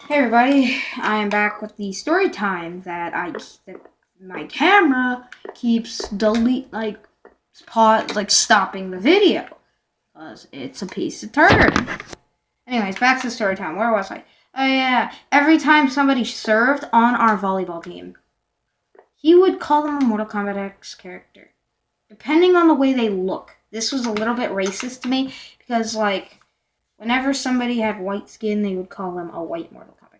Hey everybody, I am back with the story time that my camera keeps stopping the video because it's a piece of turd. Anyways, back to story time. Where was I? Oh yeah, every time somebody served on our volleyball team, he would call them a Mortal Kombat X character, depending on the way they look. This was a little bit racist to me because whenever somebody had white skin, they would call them a white Mortal Kombat character.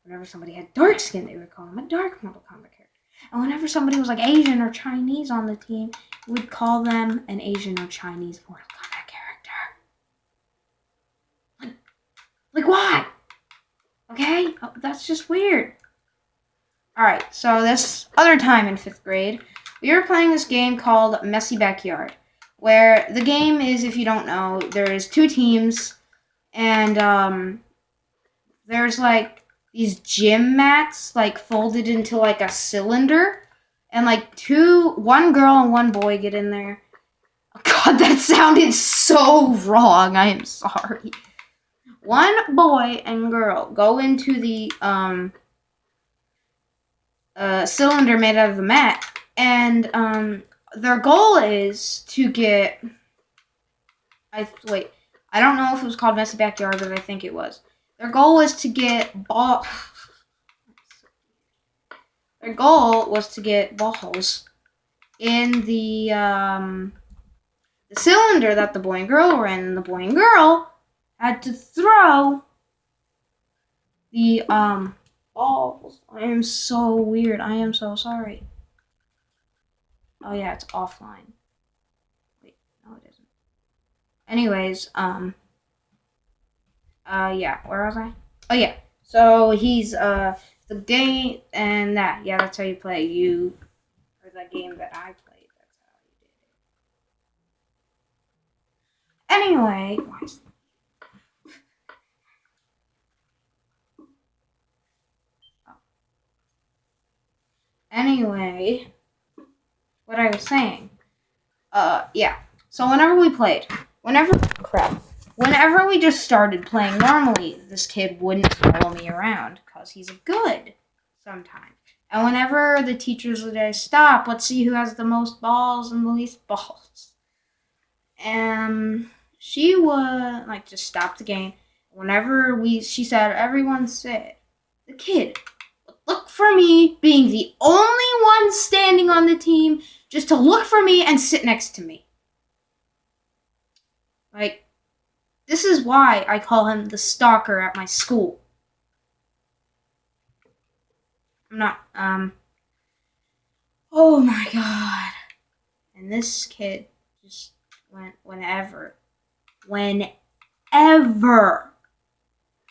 Whenever somebody had dark skin, they would call them a dark Mortal Kombat character. And whenever somebody was Asian or Chinese on the team, we would call them an Asian or Chinese Mortal Kombat character. Like why? Okay? Oh, that's just weird. Alright, so this other time in 5th grade, we were playing this game called Messy Backyard, where the game is, if you don't know, there's 2 teams, and there's these gym mats folded into a cylinder, and one girl and one boy get in there. Oh God, that sounded so wrong. I am sorry. One boy and girl go into the cylinder made out of the mat, and their goal is to get. I don't know if it was called Messy Backyard, but I think it was. Their goal was to get balls in the cylinder that the boy and girl were in, and the boy and girl had to throw the balls. I am so weird. I am so sorry. Oh yeah, it's offline. Wait, no it isn't. Anyways, yeah, where was I? Oh yeah. So he's the game and that. Yeah, that's how you play. Or the game that I played. That's how you did it. Anyway, what I was saying. Yeah. So whenever we just started playing normally, this kid wouldn't follow me around because he's good sometimes. And whenever the teachers would say, "Stop, let's see who has the most balls and the least balls," she would just stop the game. Whenever she said, "Everyone sit," the kid would look for me, being the only one standing on the team, just to look for me and sit next to me. This is why I call him the Stalker at my school. I'm not, oh my God. And this kid just went whenever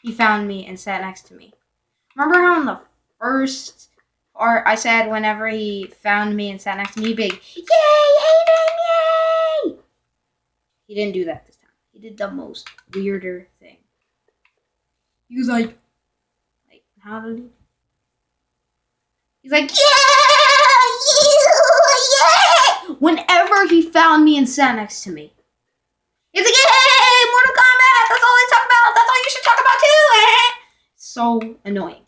he found me and sat next to me. Remember how in the first part I said whenever he found me and sat next to me, big, "Yay, Hayden, yay!" He didn't do that this time. He did the most weirder thing. He was how did he? He's like, "Yeah, yeah!" Whenever he found me and sat next to me. He's like, "Yay, Mortal Kombat! That's all I talk about! That's all you should talk about too!" So annoying.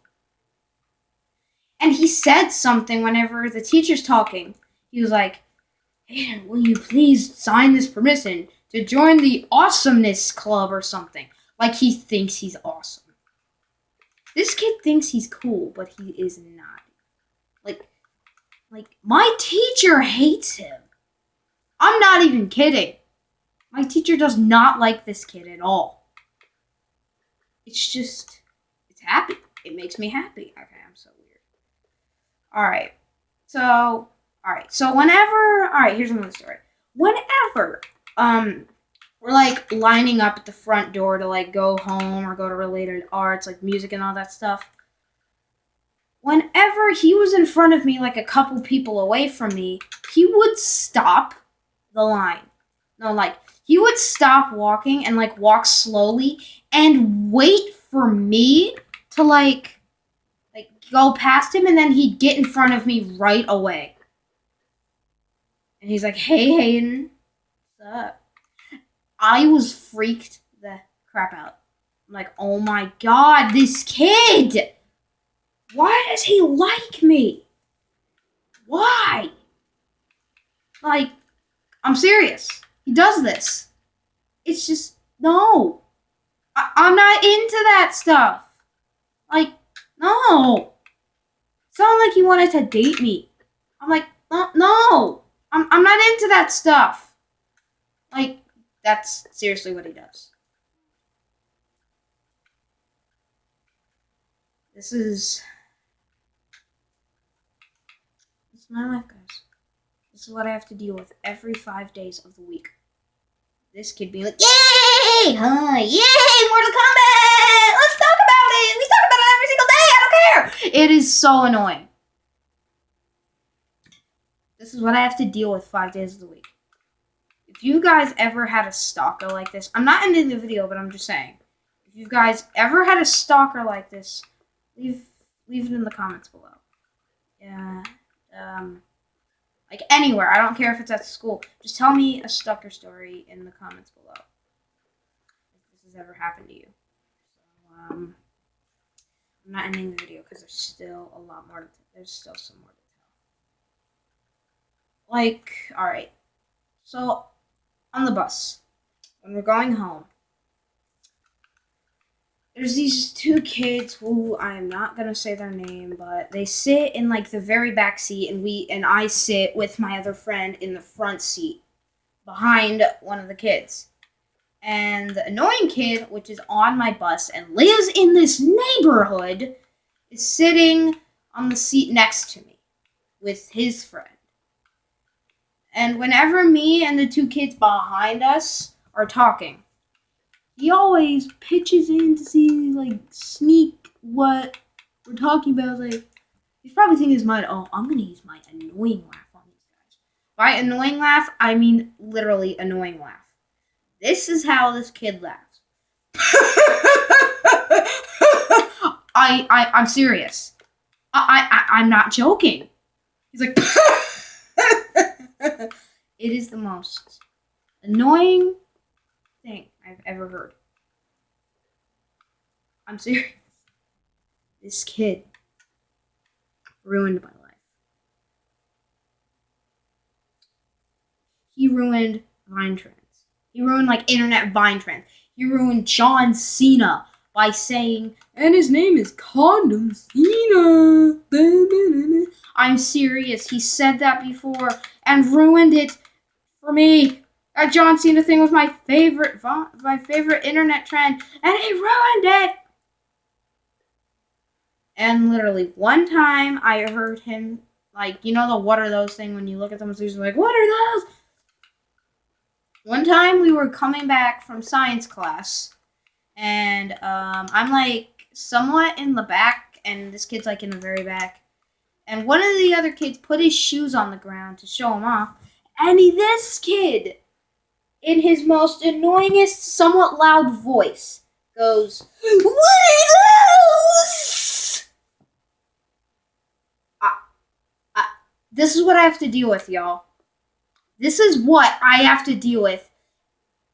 And he said something whenever the teacher's talking. He was like, "Hey, will you please sign this permission to join the Awesomeness Club or something?" Like he thinks he's awesome. This kid thinks he's cool, but he is not. My teacher hates him. I'm not even kidding. My teacher does not like this kid at all. It's happy. It makes me happy. Okay, I'm so weird. Alright, so here's another story. Whenever, we're lining up at the front door to go home or go to related arts, music and all that stuff. Whenever he was in front of me, a couple people away from me, he would stop the line. No, he would stop walking and walk slowly and wait for me to go past him, and then he'd get in front of me right away. And he's like, "Hey, Hayden, what's up?" I was freaked the crap out. I'm like, oh my god, this kid! Why does he like me? Why? Like, I'm serious. He does this. It's just, no. I'm not into that stuff. Like, no. It sounded like he wanted to date me. I'm like, no. I'm not into that stuff. Like, that's seriously what he does. This is my life, guys. This is what I have to deal with every 5 days of the week. This kid being like, yay! Huh? Yay! Mortal Kombat! Let's talk about it! We talk about it every single day! I don't care! It is so annoying. This is what I have to deal with 5 days of the week. If you guys ever had a stalker like this, I'm not ending the video, but I'm just saying. If you guys ever had a stalker like this, leave it in the comments below. Yeah. Like anywhere. I don't care if it's at school. Just tell me a stalker story in the comments below. If this has ever happened to you. So, I'm not ending the video because there's still a lot more to tell. There's still some more to tell. Like, alright. So, on the bus, when we're going home, there's these two kids who I'm not gonna say their name, but they sit in like the very back seat, and I sit with my other friend in the front seat behind one of the kids. And the annoying kid, which is on my bus and lives in this neighborhood, is sitting on the seat next to me with his friend. And whenever me and the two kids behind us are talking, he always pitches in to see, like, sneak what we're talking about. Like, he's probably thinking in his mind, oh, I'm going to use my annoying laugh on these guys. By annoying laugh, I mean literally annoying laugh. This is how this kid laughs. I'm serious. I'm not joking. He's like, it is the most annoying thing I've ever heard. I'm serious. This kid ruined my life. He ruined Vine trends. He ruined like internet Vine trends. He ruined John Cena by saying, and his name is Condom Cena. I'm serious. He said that before and ruined it for me. That John Cena thing was my favorite internet trend, and he ruined it. And literally one time I heard him, like, you know the what are those thing when you look at them, it's usually like, what are those? One time we were coming back from science class, and I'm like somewhat in the back, and this kid's like in the very back. And one of the other kids put his shoes on the ground to show him off, and this kid, in his most annoyingest, somewhat loud voice, goes, what are those? This is what I have to deal with, y'all. This is what I have to deal with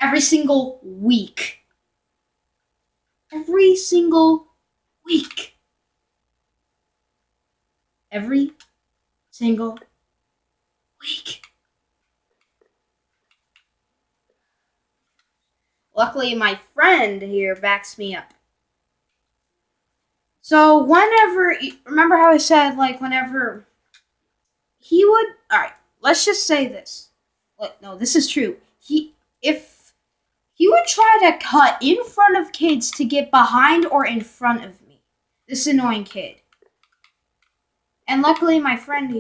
every single week. Every single week. Every single week. Luckily, my friend here backs me up. So whenever, remember how I said, like, whenever he would, alright, let's just say this. Like, no, this is true. If he would try to cut in front of kids to get behind or in front of me. This annoying kid. And luckily, my friend,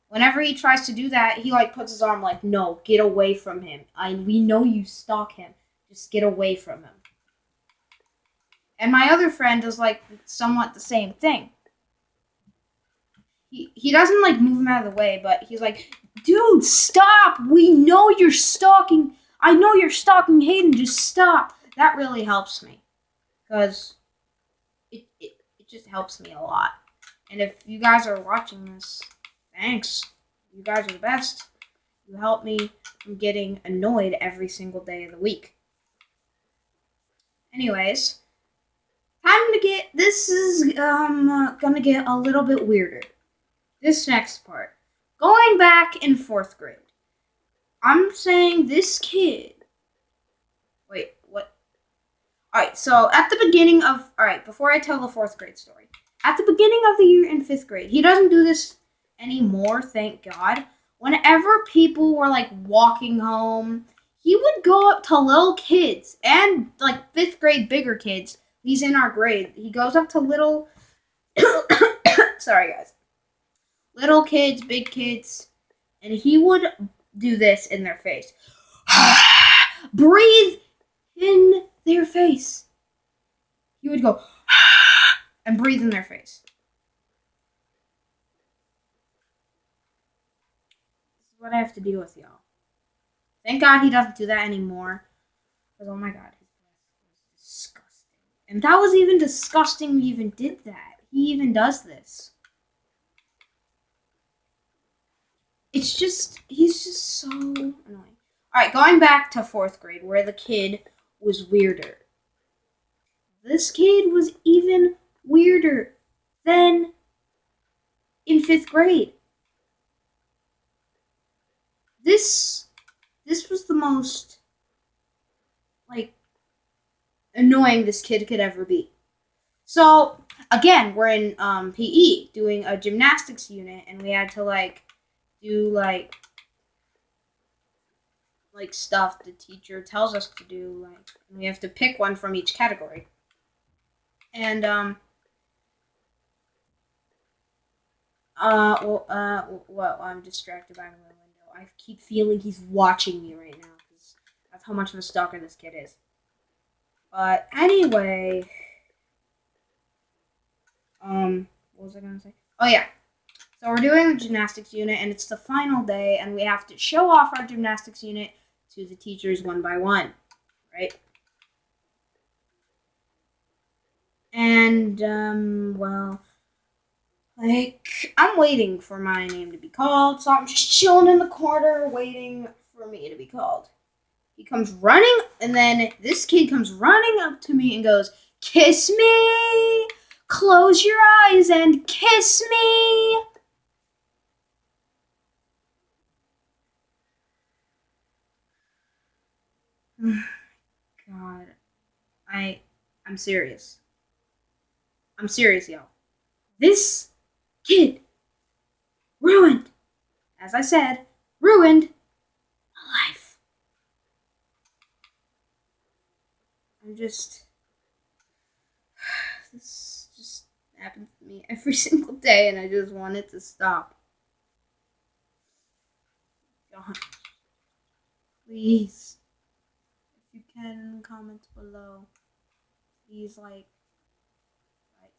whenever he tries to do that, he, like, puts his arm like, no, get away from him. We know you stalk him. Just get away from him. And my other friend does, like, somewhat the same thing. He doesn't, like, move him out of the way, but he's like, dude, stop! We know you're stalking. I know you're stalking Hayden. Just stop. That really helps me. Because it just helps me a lot. And if you guys are watching this, thanks. You guys are the best. You help me from getting annoyed every single day of the week. Anyways, this is gonna get a little bit weirder. This next part. Going back in 4th grade. I'm saying this kid. Wait, what? Alright, so at the beginning of. Alright, before I tell the 4th grade story. At the beginning of the year in 5th grade, he doesn't do this anymore, thank God. Whenever people were like walking home, he would go up to little kids and like 5th grade bigger kids. He's in our grade. He goes up to little. Sorry, guys. Little kids, big kids, and he would do this in their face. Breathe in their face. He would go and breathe in their face. This is what I have to deal with, y'all. Thank God he doesn't do that anymore. Because, oh my God, his breath was disgusting. And that was even disgusting he even did that. He even does this. He's just so annoying. Alright, going back to 4th grade, where the kid was weirder. This kid was even weirder than in 5th grade. This was the most, like, annoying this kid could ever be. So, again, we're in PE, doing a gymnastics unit, and we had to, do, stuff the teacher tells us to do, and we have to pick one from each category. And, well, I'm distracted by my window. I keep feeling he's watching me right now, because that's how much of a stalker this kid is. But, anyway, what was I gonna say? Oh, yeah. So we're doing the gymnastics unit, and it's the final day, and we have to show off our gymnastics unit to the teachers one by one, right? And, well, I'm waiting for my name to be called, so I'm just chilling in the corner waiting for me to be called. He comes running, and then this kid comes running up to me and goes, "Kiss me! Close your eyes and kiss me!" God, I'm serious. I'm serious, y'all. This kid ruined, as I said, ruined my life. This just happens to me every single day, and I just want it to stop. God, please. If you can, comment below. Please, write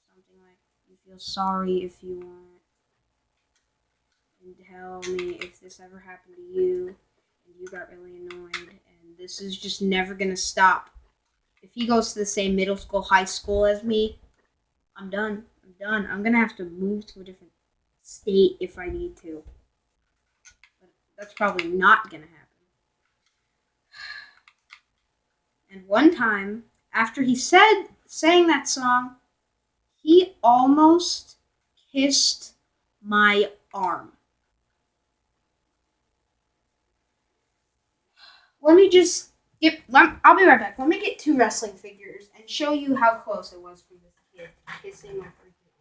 something like, you feel sorry if you want, and tell me if this ever happened to you, and you got really annoyed, and this is just never gonna stop. If he goes to the same middle school, high school as me, I'm done. I'm gonna have to move to a different state if I need to. But that's probably not gonna happen. And one time, after he sang that song, he almost kissed my arm. I'll be right back. Let me get 2 wrestling figures and show you how close it was for this kid kissing my freaking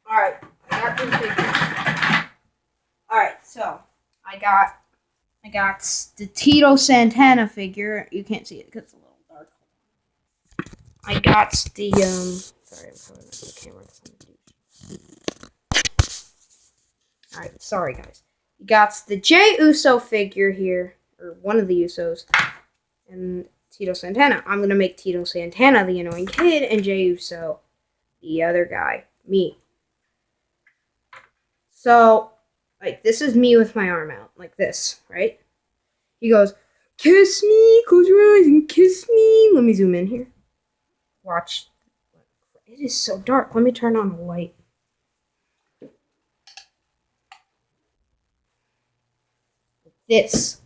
arm. Alright, I got 2 figures. Alright, so I got the Tito Santana figure. You can't see it because it's a little dark. I got the sorry, I'm having the camera. Alright, sorry guys. You got the Jey Uso figure here, or one of the Usos, and Tito Santana. I'm gonna make Tito Santana the annoying kid, and Jey Uso the other guy, me. So, this is me with my arm out, like this, right? He goes, "Kiss me, close your eyes and kiss me." Let me zoom in here. Watch. It is so dark. Let me turn on the light. This.